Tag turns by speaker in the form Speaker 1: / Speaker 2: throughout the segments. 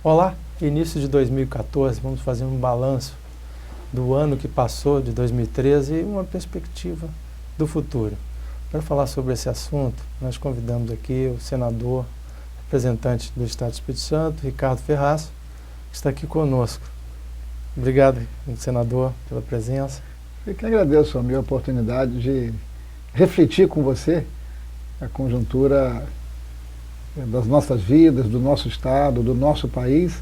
Speaker 1: Olá, início de 2014, vamos fazer um balanço do ano que passou, de 2013, e uma perspectiva do futuro. Para falar sobre esse assunto, nós convidamos aqui o senador, representante do Estado do Espírito Santo, Ricardo Ferraz, que está aqui conosco. Obrigado, senador, pela presença.
Speaker 2: Eu que agradeço a minha oportunidade de refletir com você a conjuntura das nossas vidas, do nosso Estado, do nosso país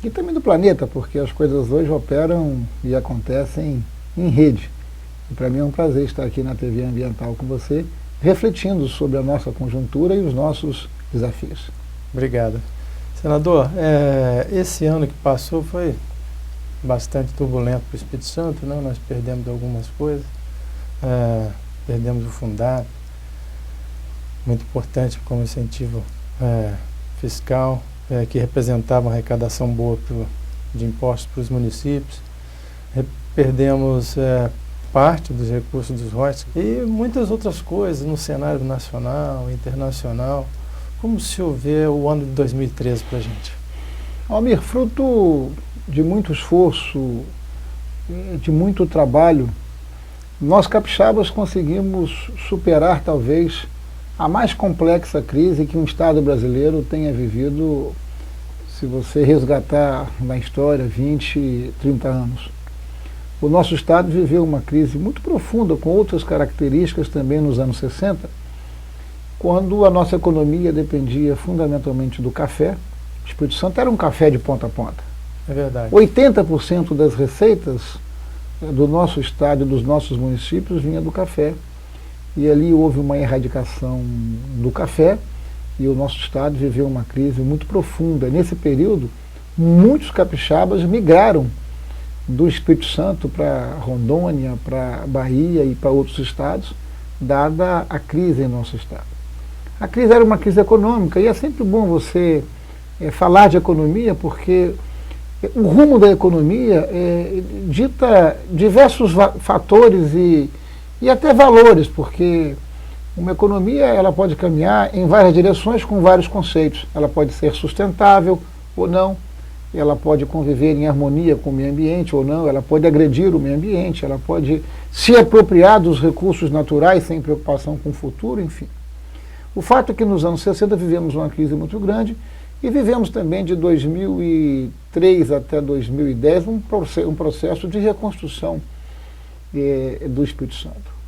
Speaker 2: e também do planeta, porque as coisas hoje operam e acontecem em rede. E para mim é um prazer estar aqui na TV Ambiental com você, refletindo sobre a nossa conjuntura e os nossos desafios.
Speaker 1: Obrigado. Senador, esse ano que passou foi bastante turbulento para o Espírito Santo, né? Nós perdemos algumas coisas, perdemos o Fundap, muito importante como incentivo fiscal, que representava uma arrecadação boa de impostos para os municípios. Perdemos parte dos recursos dos royalties e muitas outras coisas no cenário nacional, internacional. Como se vê o ano de 2013 para a gente?
Speaker 2: Almir, fruto de muito esforço, de muito trabalho, nós capixabas conseguimos superar talvez a mais complexa crise que um Estado brasileiro tenha vivido, se você resgatar na história 20, 30 anos. O nosso Estado viveu uma crise muito profunda, com outras características também nos anos 60, quando a nossa economia dependia fundamentalmente do café. O Espírito Santo era um café de ponta a ponta.
Speaker 1: É verdade.
Speaker 2: 80% das receitas do nosso estado e dos nossos municípios vinha do café. E ali houve uma erradicação do café e o nosso estado viveu uma crise muito profunda. Nesse período, muitos capixabas migraram do Espírito Santo para Rondônia, para Bahia e para outros estados, dada a crise em nosso estado. A crise era uma crise econômica e é sempre bom você falar de economia, porque o rumo da economia dita diversos fatores e até valores, porque uma economia ela pode caminhar em várias direções com vários conceitos. Ela pode ser sustentável ou não, ela pode conviver em harmonia com o meio ambiente ou não, ela pode agredir o meio ambiente, ela pode se apropriar dos recursos naturais sem preocupação com o futuro, enfim. O fato é que nos anos 60 vivemos uma crise muito grande e vivemos também de 2003 até 2010 um processo de reconstrução do Espírito Santo.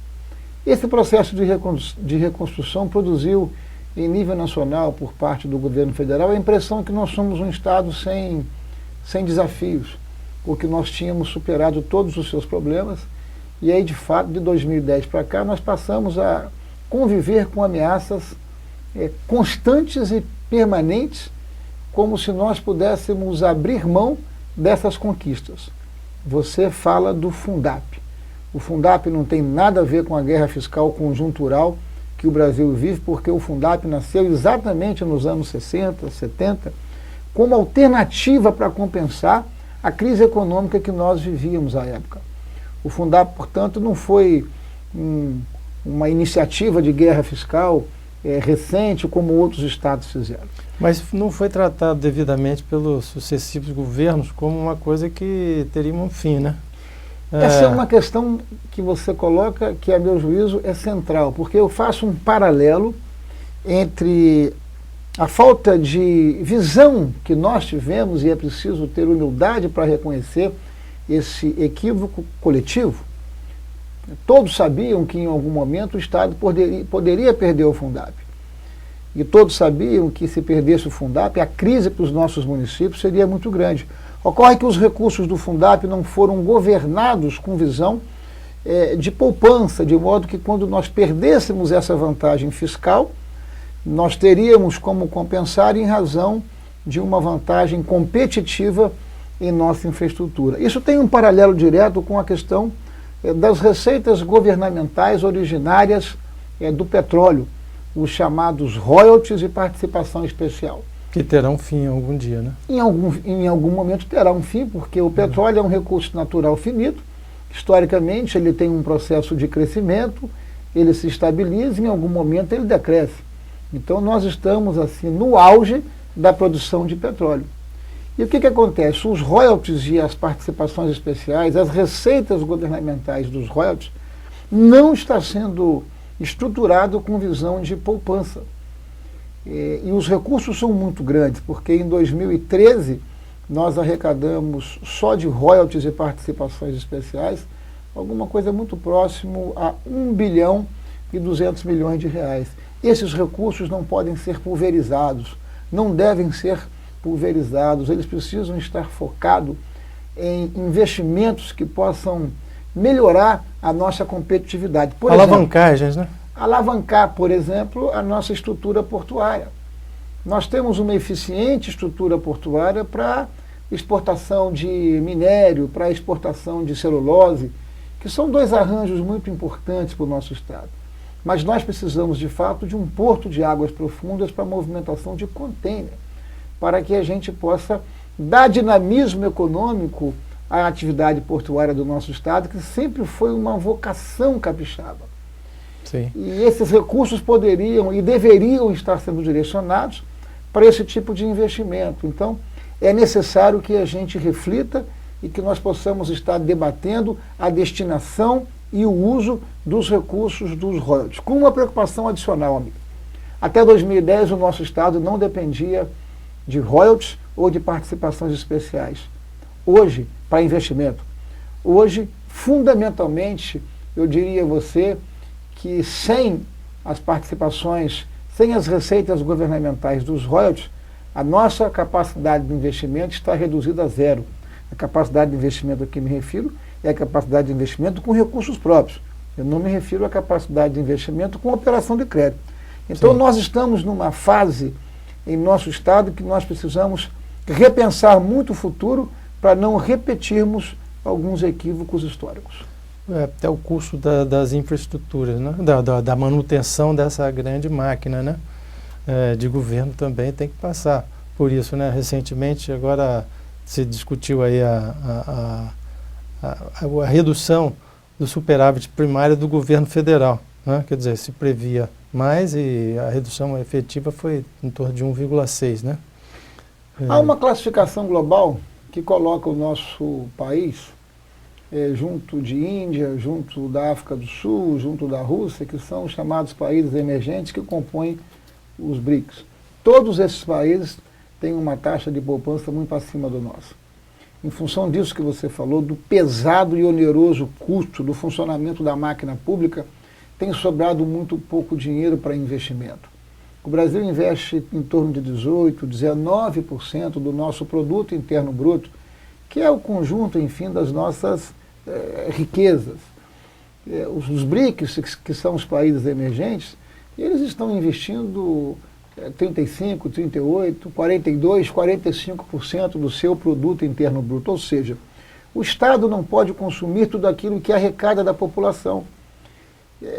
Speaker 2: Esse processo de reconstrução produziu, em nível nacional, por parte do governo federal, a impressão que nós somos um Estado sem desafios, porque nós tínhamos superado todos os seus problemas, e aí, de fato, de 2010 para cá, nós passamos a conviver com ameaças constantes e permanentes, como se nós pudéssemos abrir mão dessas conquistas. Você fala do Fundap. O Fundap não tem nada a ver com a guerra fiscal conjuntural que o Brasil vive, porque o Fundap nasceu exatamente nos anos 60, 70, como alternativa para compensar a crise econômica que nós vivíamos à época. O Fundap, portanto, não foi uma iniciativa de guerra fiscal recente, como outros estados fizeram.
Speaker 1: Mas não foi tratado devidamente pelos sucessivos governos como uma coisa que teria um fim, né?
Speaker 2: Essa é uma questão que você coloca, que a meu juízo é central, porque eu faço um paralelo entre a falta de visão que nós tivemos, e é preciso ter humildade para reconhecer esse equívoco coletivo. Todos sabiam que em algum momento o Estado poderia perder o Fundap. E todos sabiam que se perdesse o Fundap, a crise para os nossos municípios seria muito grande. Ocorre que os recursos do Fundap não foram governados com visão de poupança, de modo que quando nós perdêssemos essa vantagem fiscal, nós teríamos como compensar em razão de uma vantagem competitiva em nossa infraestrutura. Isso tem um paralelo direto com a questão das receitas governamentais originárias do petróleo, os chamados royalties e participação especial.
Speaker 1: Que terão fim algum dia, né?
Speaker 2: Em algum momento terá um fim, porque o petróleo é um recurso natural finito. Historicamente, ele tem um processo de crescimento, ele se estabiliza e em algum momento ele decresce. Então, nós estamos assim no auge da produção de petróleo. E o que acontece? Os royalties e as participações especiais, as receitas governamentais dos royalties, não está sendo estruturado com visão de poupança. E os recursos são muito grandes, porque em 2013 nós arrecadamos só de royalties e participações especiais alguma coisa muito próximo a 1 bilhão e 200 milhões de reais. Esses recursos não podem ser pulverizados, não devem ser pulverizados, eles precisam estar focados em investimentos que possam melhorar a nossa competitividade. Por
Speaker 1: Alavancagens, né?
Speaker 2: Alavancar, por exemplo, a nossa estrutura portuária. Nós temos uma eficiente estrutura portuária para exportação de minério, para exportação de celulose, que são dois arranjos muito importantes para o nosso Estado. Mas nós precisamos, de fato, de um porto de águas profundas para a movimentação de contêiner, para que a gente possa dar dinamismo econômico à atividade portuária do nosso Estado, que sempre foi uma vocação capixaba.
Speaker 1: Sim.
Speaker 2: E esses recursos poderiam e deveriam estar sendo direcionados para esse tipo de investimento. Então, é necessário que a gente reflita e que nós possamos estar debatendo a destinação e o uso dos recursos dos royalties. Com uma preocupação adicional, amigo. Até 2010, o nosso Estado não dependia de royalties ou de participações especiais. Hoje, para investimento. Hoje, fundamentalmente, eu diria a você que sem as participações, sem as receitas governamentais dos royalties, a nossa capacidade de investimento está reduzida a zero. A capacidade de investimento a que me refiro é a capacidade de investimento com recursos próprios. Eu não me refiro à capacidade de investimento com operação de crédito. Então, nós estamos numa fase em nosso Estado que nós precisamos repensar muito o futuro para não repetirmos alguns equívocos históricos.
Speaker 1: Até o custo das infraestruturas, né? da manutenção dessa grande máquina, né? De governo também tem que passar por isso, né? Recentemente, agora se discutiu aí a redução do superávit primário do governo federal, né? Quer dizer, se previa mais e a redução efetiva foi em torno de 1,6, né?
Speaker 2: Há uma classificação global que coloca o nosso país junto de Índia, junto da África do Sul, junto da Rússia, que são os chamados países emergentes que compõem os BRICS. Todos esses países têm uma taxa de poupança muito acima do nosso. Em função disso que você falou, do pesado e oneroso custo do funcionamento da máquina pública, tem sobrado muito pouco dinheiro para investimento. O Brasil investe em torno de 18%, 19% do nosso produto interno bruto, que é o conjunto, enfim, das nossas riquezas. Os BRICS, que são os países emergentes, eles estão investindo 35%, 38%, 42%, 45% do seu produto interno bruto. Ou seja, o Estado não pode consumir tudo aquilo que arrecada da população.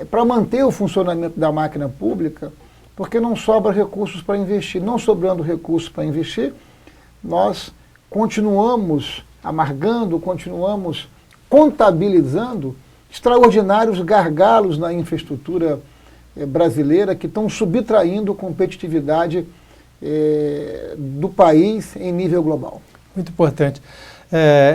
Speaker 2: Para manter o funcionamento da máquina pública, porque não sobra recursos para investir. Não sobrando recursos para investir, nós continuamos amargando, continuamos contabilizando extraordinários gargalos na infraestrutura brasileira que estão subtraindo competitividade do país em nível global.
Speaker 1: Muito importante.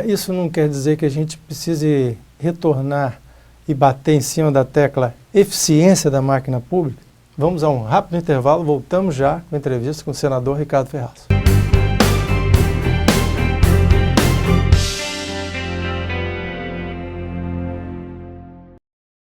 Speaker 1: Isso não quer dizer que a gente precise retornar e bater em cima da tecla eficiência da máquina pública? Vamos a um rápido intervalo, voltamos já com a entrevista com o senador Ricardo Ferraz.